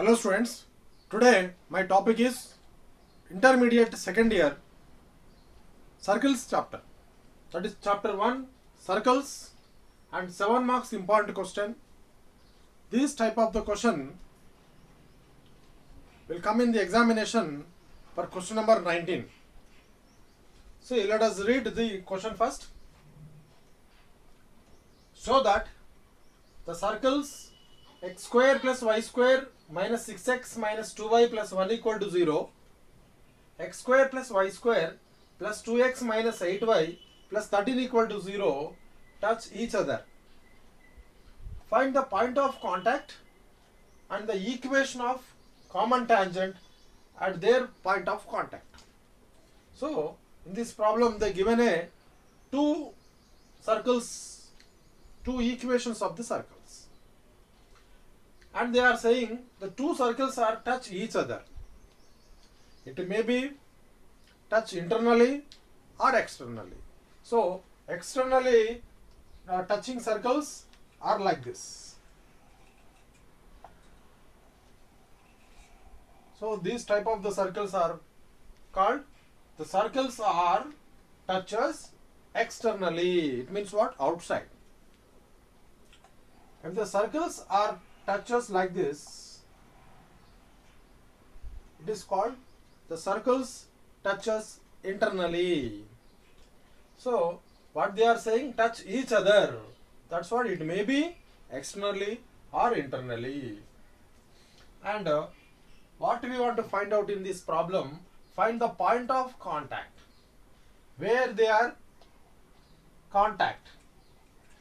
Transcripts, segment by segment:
Hello students, today my topic is intermediate second year circles chapter. That is chapter 1 circles and 7 marks important question. This type of the question will come in the examination for question number 19. See, let us read the question first. Show that the circles x square plus y square minus 6x minus 2y plus 1 equal to 0, x square plus y square plus 2x minus 8y plus 13 equal to 0 touch each other. Find the point of contact and the equation of common tangent at their point of contact. So, in this problem they given a two circles, two equations of the circles, and they are saying the two circles are touch each other. It may be touch internally or externally. So externally touching circles are like this. So these type of the circles are called, the circles are touches externally. It means what? Outside. If the circles are touches like this, it is called the circles touches internally. So what they are saying, touch each other. That's what it may be, externally or internally. And what we want to find out in this problem, find the point of contact, where they are contact,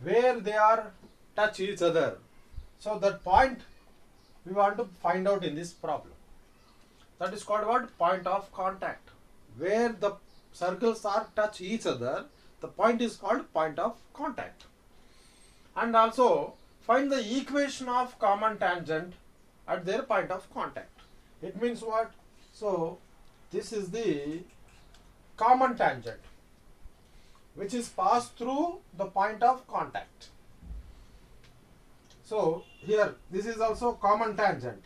where they are touch each other. So that point we want to find out in this problem. That is called what? Point of contact. Where the circles are touch each other, the point is called point of contact. And also find the equation of common tangent at their point of contact. It means what? So this is the common tangent which is passed through the point of contact. So here this is also common tangent.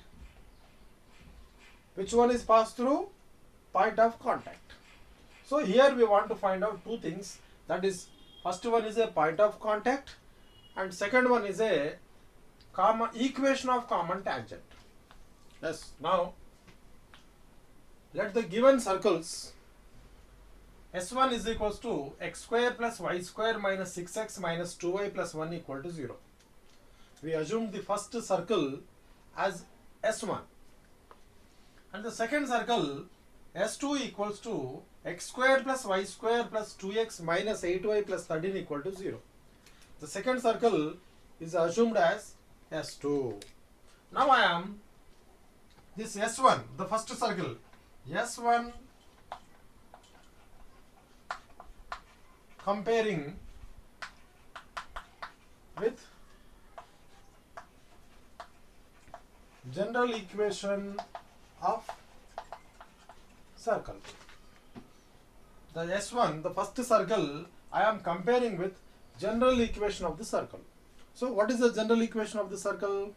Which one is passed through? Point of contact. So here we want to find out two things. That is, first one is a point of contact and second one is a common equation of common tangent. Yes. Now let the given circles S1 is equals to x square plus y square minus 6x minus 2y plus 1 equal to 0. We assume the first circle as S1 and the second circle S2 equals to x square plus y square plus 2x minus 8y plus 13 equal to 0. The second circle is assumed as S2. Now I am this S1, the first circle, S1 comparing with general equation of circle. The S1, the first circle, I am comparing with general equation of the circle. So what is the general equation of the circle?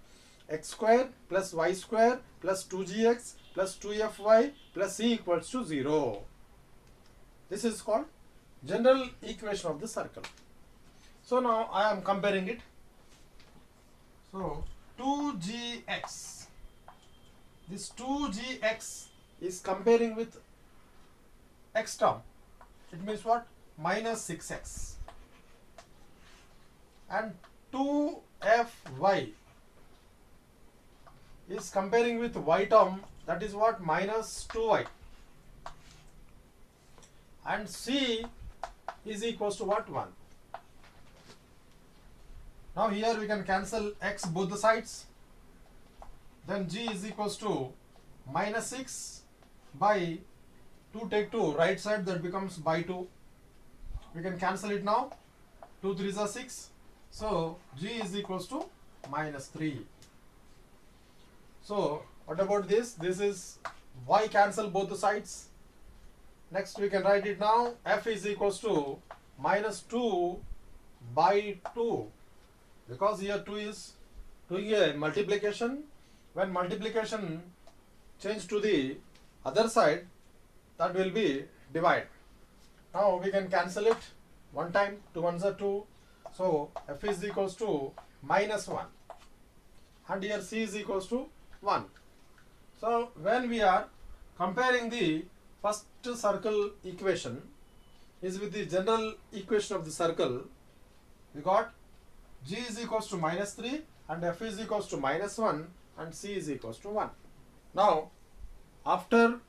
X square plus y square plus 2gx plus 2fy plus c equals to 0. This is called general equation of the circle. So now I am comparing it. So 2gx, this 2gx is comparing with x term. It means what? Minus 6x. And 2fy is comparing with y term, that is what? Minus 2y. And c is equals to what? 1. Now here we can cancel x both the sides. Then g is equals to minus 6 by 2 take 2, right side, that becomes by 2. We can cancel it now. 2 3s are 6. So g is equals to minus 3. So what about this? This is y, cancel both the sides. Next we can write it now. F is equals to minus 2 by 2. Because here 2 is doing a multiplication, when multiplication change to the other side, that will be divide. Now we can cancel it one time, 2 ones are 2. So f is equals to minus 1 and here c is equals to 1. So when we are comparing the first circle equation is with the general equation of the circle, we got g is equals to minus 3 and f is equals to minus 1 and c is equals to 1. Now after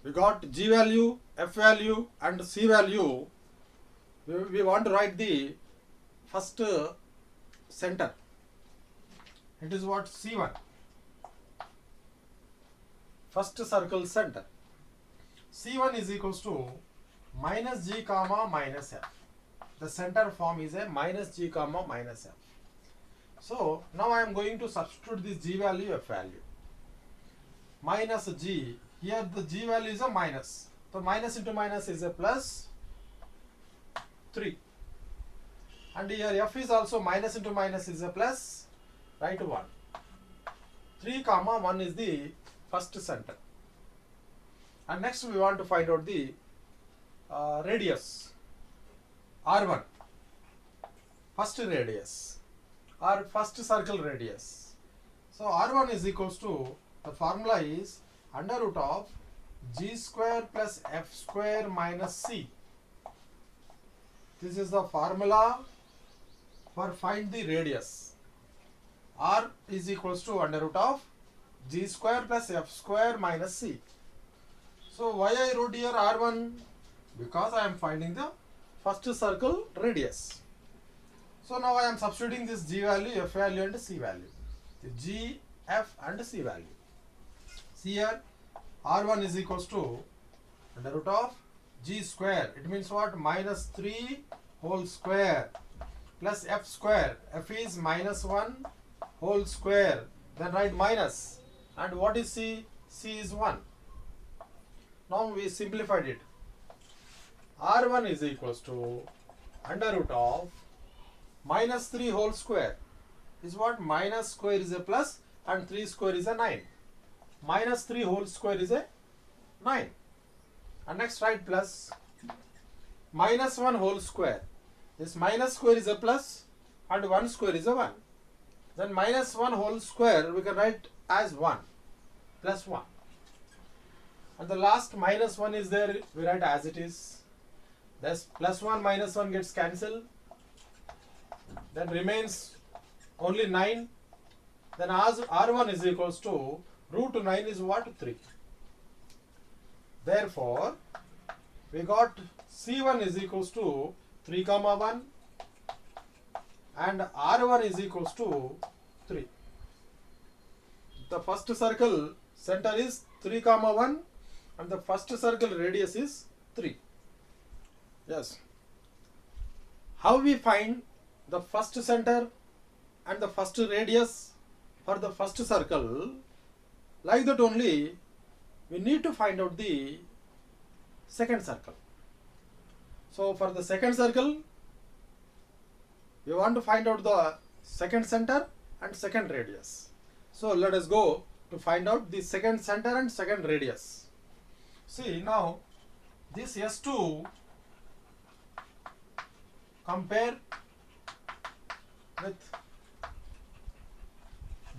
we got g value, f value and c value, we want to write the first center. It is what? C1. First circle center. C1 is equals to minus g comma minus f. The center form is a minus g comma minus f. So now I am going to substitute this g value, f value. Minus g, here the g value is a minus. So minus into minus is a plus 3. And here f is also minus into minus is a plus, right, 1. 3 comma 1 is the first center. And next we want to find out the radius, R1, first radius or first circle radius. So R1 is equals to, the formula is under root of g square plus f square minus c. This is the formula for find the radius. R is equals to under root of g square plus f square minus c. So why I wrote here R1? Because I am finding the first circle radius. So now I am substituting this g value, f value and c value. The g, f and c value. See here, R1 is equals to under root of g square. It means what? Minus 3 whole square plus f square. F is minus 1 whole square. Then write minus. And what is c? C is 1. Now we simplified it. R1 is equals to under root of minus 3 whole square is what? Minus square is a plus and 3 square is a 9. Minus 3 whole square is a 9. And next write plus minus 1 whole square. This minus square is a plus and 1 square is a 1. Then minus 1 whole square we can write as 1 plus 1. And the last minus 1 is there, we write as it is. Thus plus 1 minus 1 gets cancelled. Then remains only 9. Then as R1 is equals to root 9 is what? 3. Therefore, we got C1 is equals to 3 comma 1 and R1 is equals to 3. The first circle center is 3 comma 1 and the first circle radius is 3. Yes. How we find the first center and the first radius for the first circle? Like that only we need to find out the second circle. So for the second circle we want to find out the second center and second radius. So let us go to find out the second center and second radius. See now this S2 compare with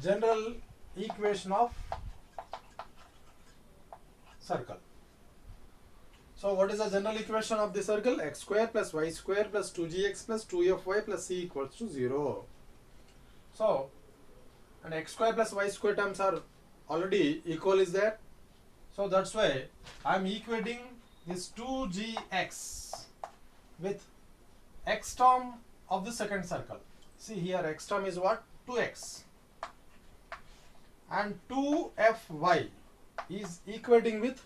general equation of circle. So what is the general equation of the circle? X square plus y square plus 2gx plus 2fy plus c equals to 0. So, and x square plus y square terms are already equal is there. So that's why I am equating this 2gx with x term of the second circle. See here x term is what? 2x. And 2fy is equating with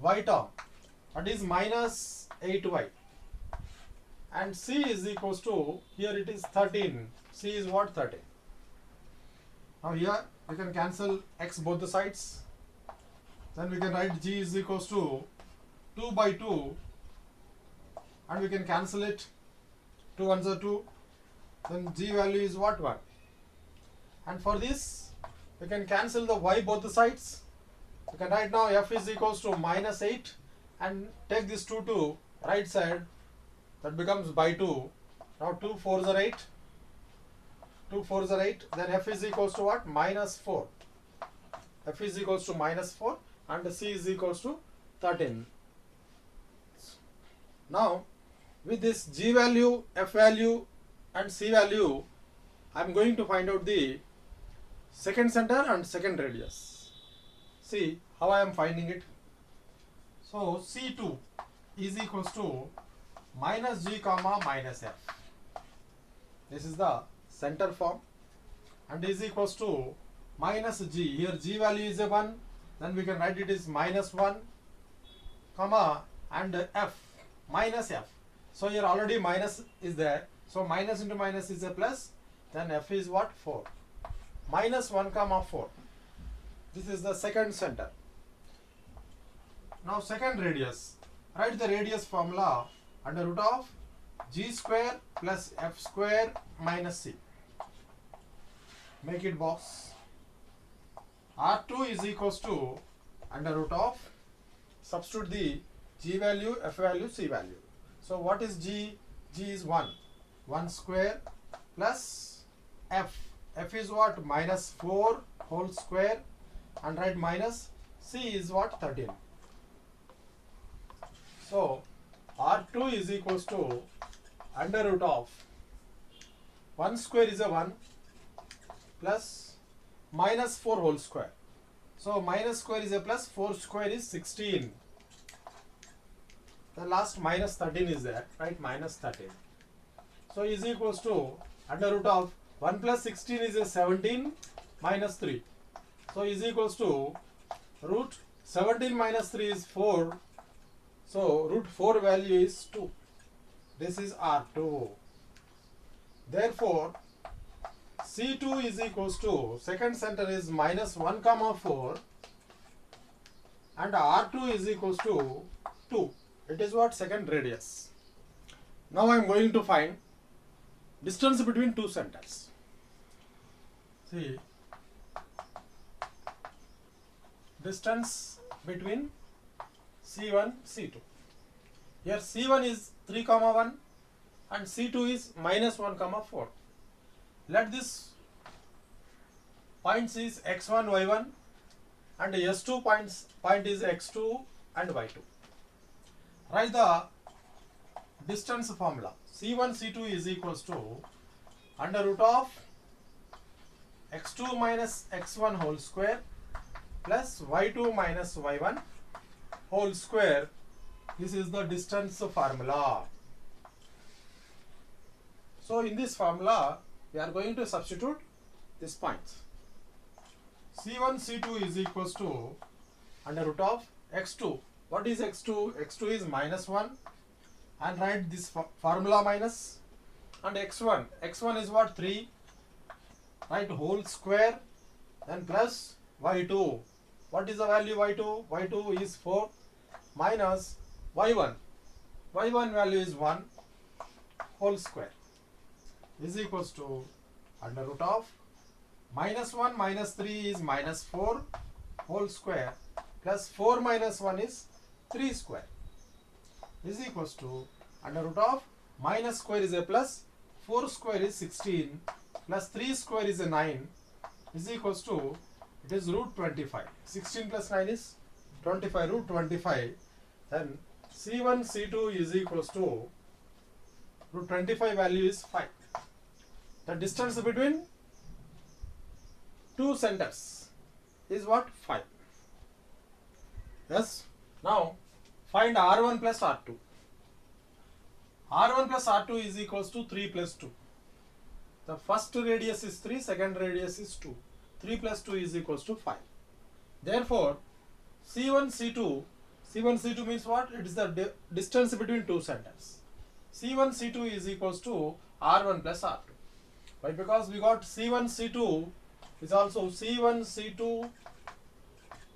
y term, that is minus 8y. And c is equals to, here it is 13. C is what? 13. Now here we can cancel x both the sides. Then we can write g is equals to 2 by 2 and we can cancel it. 2 ones are 2. Then g value is what? 1. And for this we can cancel the y both the sides. We can write now f is equals to minus 8 and take this 2 to right side, that becomes by 2. Now 2 4s are 8, 2 4s are 8, then f is equals to what? Minus 4. F is equals to minus 4 and c is equals to 13. Now with this g value, f value and c value, I am going to find out the second center and second radius. See how I am finding it. So C2 is equals to minus g comma minus f. This is the center form, and is equals to minus g. Here g value is a 1, then we can write it is minus 1 comma and f minus f. So here already minus is there, so minus into minus is a plus, then f is what? 4. Minus 1 comma 4. This is the second center. Now second radius. Write the radius formula under root of g square plus f square minus c. Make it box. R2 is equals to under root of, substitute the g value, f value, c value. So what is g? G is 1. 1 square plus f. F is what? Minus 4 whole square, and write minus c is what? 13. So R2 is equals to under root of 1 square is a 1 plus minus 4 whole square. So minus square is a plus, 4 square is 16. The last minus 13 is there, right? Minus 13. So is equals to under root of 1 plus 16 is a 17 minus 3. So is equals to root 17 minus 3 is 4. So root 4 value is 2. This is R2. Therefore C2 is equals to, second center is minus 1 comma 4 and R2 is equals to 2. It is what? Second radius. Now I am going to find distance between two centers. See, distance between C1, C2. Here C1 is 3 comma 1 and C2 is minus 1 comma 4. Let this points is x1, y1 and S2 point is x2 and y2. Write the distance formula. C1, C2 is equals to under root of x2 minus x1 whole square plus y2 minus y1 whole square. This is the distance formula. So in this formula we are going to substitute this points. C1, C2 is equals to under root of x2. What is x2? x2 is minus 1 and write this formula minus, and x1. x1 is what? 3. Write whole square, then plus y2. What is the value y2? y2 is 4 minus y1. y1 value is 1 whole square is equals to under root of minus 1 minus 3 is minus 4 whole square plus 4 minus 1 is 3 square is equals to under root of minus square is a plus, 4 square is 16 plus 3 square is a 9 is equals to, it is root 25. 16 plus 9 is 25, root 25. Then C1, C2 is equals to root 25 value is 5. The distance between two centers is what? 5. Yes. Now find R1 plus R2. R1 plus R2 is equals to 3 plus 2. The first radius is 3, second radius is 2. 3 plus 2 is equals to 5. Therefore C1, C2, C1, C2 means what? It is the distance between two centers. C1, C2 is equals to R1 plus R2. Why? Because we got C1, C2 is also C1, C2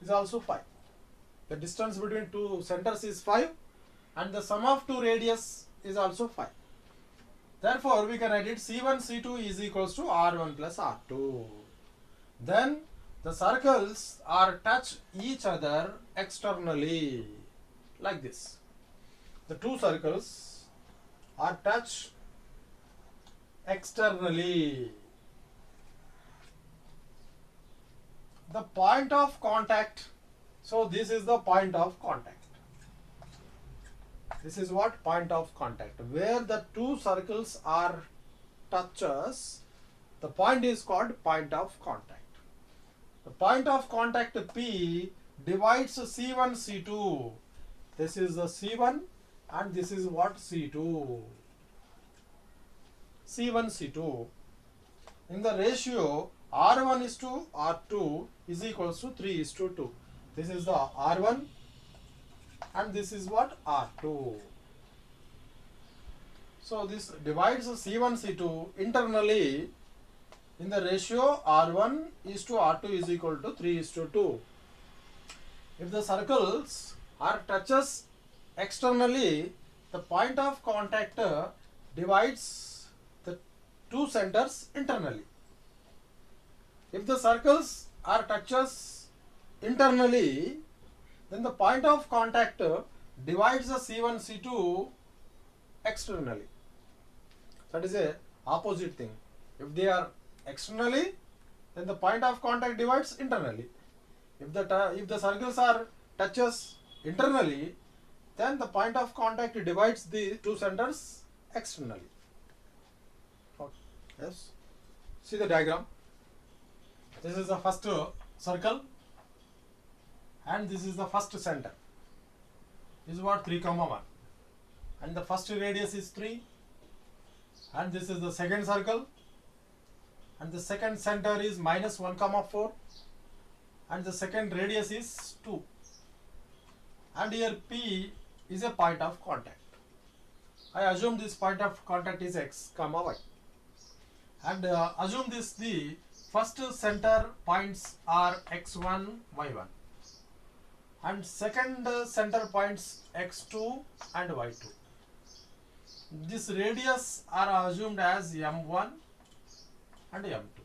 is also 5. The distance between two centers is 5 and the sum of two radius is also 5. Therefore we can write it C1, C2 is equals to R1 plus R2. Then The circles are touch each other externally, like this. The two circles are touch externally. The point of contact, so this is the point of contact. This is what? Point of contact. Where the two circles are touches, the point is called point of contact. The point of contact P divides C1, C2. This is the C1 and this is what? C2. C1, C2. In the ratio R1 is to R2 is equals to 3 is to 2. This is the R1 and this is what? R2. So this divides C1, C2 internally in the ratio R1 is to R2 is equal to 3 is to 2. If the circles are touches externally, the point of contact divides the two centers internally. If the circles are touches internally, then the point of contact divides the C1, C2 externally. That is a opposite thing. If they are externally, then the point of contact divides internally. If the circles are touches internally, then the point of contact divides the two centers externally. Okay. Yes. See the diagram. This is the first circle and this is the first center. This is what? 3, 1. And the first radius is 3 and this is the second circle and the second center is -1, 4 and the second radius is 2 and here P is a point of contact. I assume this point of contact is X, Y and assume this the first center points are X1, Y1 and second center points X2 and Y2. This radius are assumed as M1 and M2.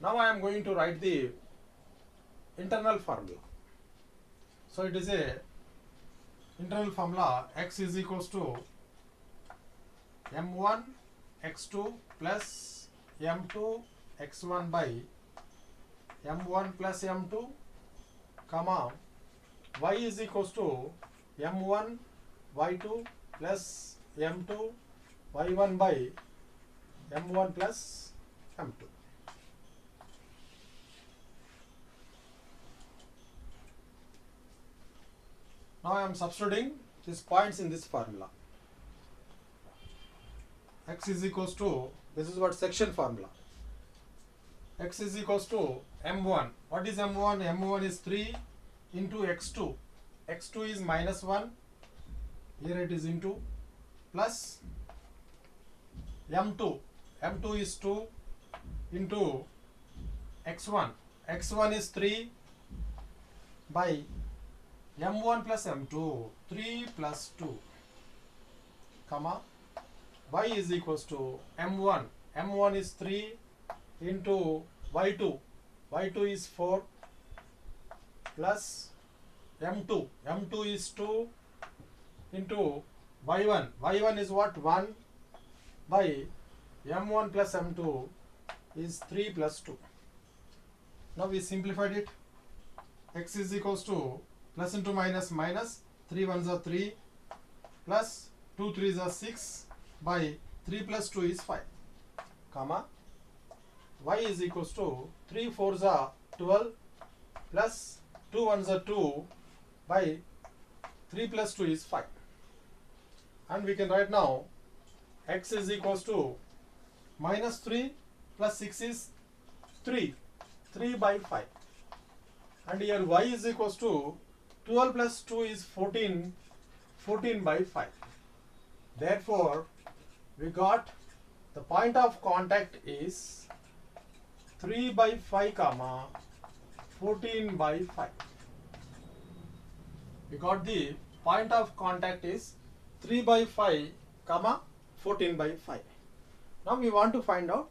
Now I am going to write the internal formula. So it is a internal formula X is equals to M1 X2 plus M2 X1 by M1 plus M2 comma Y is equals to M1 Y2 plus M2 Y1 by M1 plus M2. Now I am substituting these points in this formula. X is equals to, this is what section formula. X is equals to M1. What is M1? M1 is 3 into X2. X2 is -1. Here it is into plus M2. M2 is 2 into X1. X1 is 3 by M1 plus M2. 3 plus 2 comma Y is equals to M1. M1 is 3 into Y2. Y2 is 4 plus M2. M2 is 2 into Y1. Y1 is what? 1 by M1 plus M2 is 3 plus 2. Now we simplified it. X is equals to plus into minus minus. 3 1s are 3 plus 2 3s are 6 by 3 plus 2 is 5 comma Y is equals to 3 4s are 12 plus 2 1s are 2 by 3 plus 2 is 5. And we can write now X is equals to minus 3 plus 6 is 3 by 5. And here Y is equals to 12 plus 2 is 14 by 5. Therefore, we got the point of contact is 3 by 5 comma 14 by 5. We got the point of contact is 3 by 5 comma 14 by 5. Now we want to find out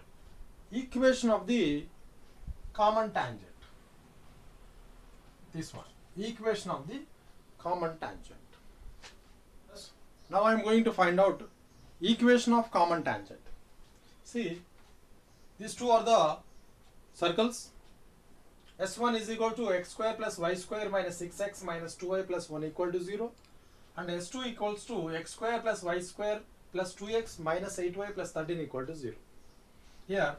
equation of the common tangent. This one, equation of the common tangent. Now I am going to find out equation of common tangent. See, these two are the circles. S1 is equal to x square plus y square minus 6x minus 2y plus 1 equal to 0. And S2 equals to x square plus y square plus 2x minus 8y plus 13 equal to 0. Here,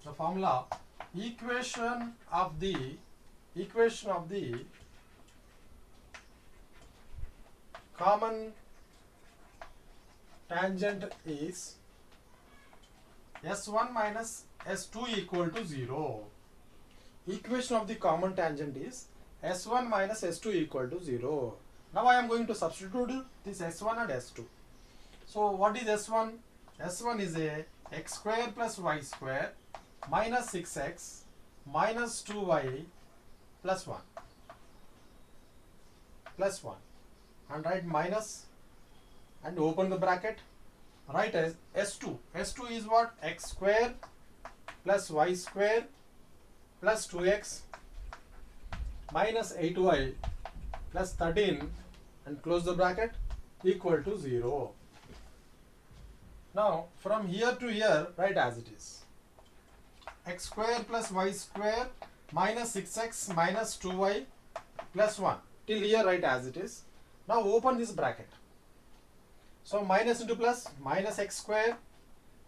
the formula equation of the common tangent is S1 minus S2 equal to 0. Equation of the common tangent is S1 minus S2 equal to 0. Now I am going to substitute this S1 and S2. So what is S1? S1 is a x square plus y square minus 6x minus 2y plus 1 and write minus and open the bracket. Write as S2. S2 is what? X square plus y square plus 2x minus 8y plus 13 and close the bracket equal to 0. Now from here to here write as it is. X square plus y square minus 6x minus 2y plus 1. Till here write as it is. Now open this bracket. So minus into plus minus x square,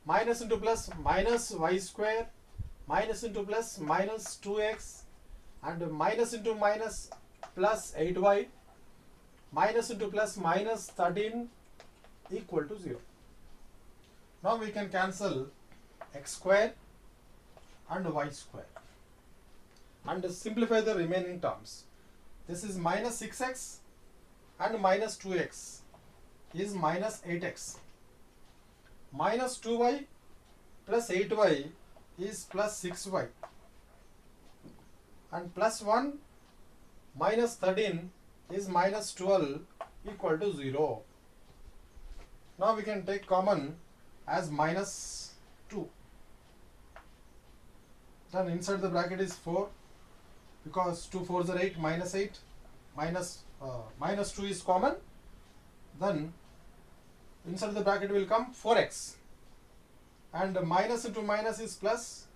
minus into plus minus y square, minus into plus minus 2x, and minus into minus plus 8y, minus into plus minus 13 equal to 0. Now we can cancel x square and y square and simplify the remaining terms. This is minus 6x and minus 2x is minus 8x. Minus 2y plus 8y is plus 6y. And plus 1 minus 13 is minus 12 equal to 0. Now we can take common as minus 2. Then inside the bracket is 4 because 2 4s are 8, minus 8, minus 2 is common. Then inside the bracket will come 4x and minus into minus is plus,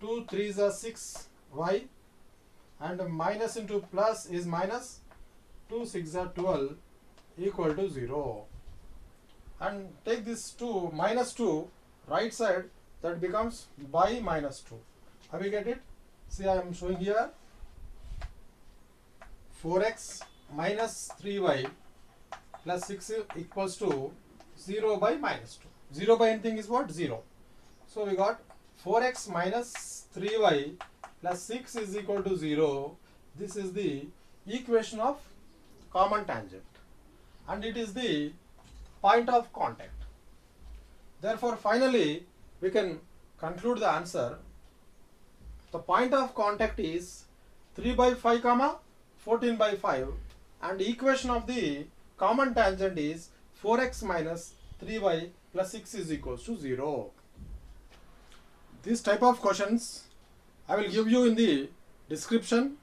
2 3s are 6y and minus into plus is minus, 2 6 are 12 equal to 0. And take this 2 minus 2 right side, that becomes by minus 2. Have you get it? See, I am showing here 4x minus 3y plus 6 equals to 0 by minus 2. 0 by anything is what? 0. So we got 4x minus 3y plus 6 is equal to 0. This is the equation of common tangent and it is the point of contact. Therefore finally we can conclude the answer. The point of contact is 3 by 5 comma 14 by 5 and equation of the common tangent is 4x minus 3y plus 6 is equals to 0. This type of questions I will give you in the description.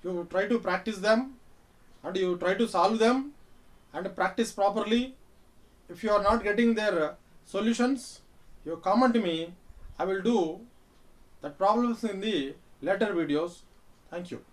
You try to practice them and you try to solve them and practice properly. If you are not getting their solutions, you comment me. I will do the problems in the later videos. Thank you.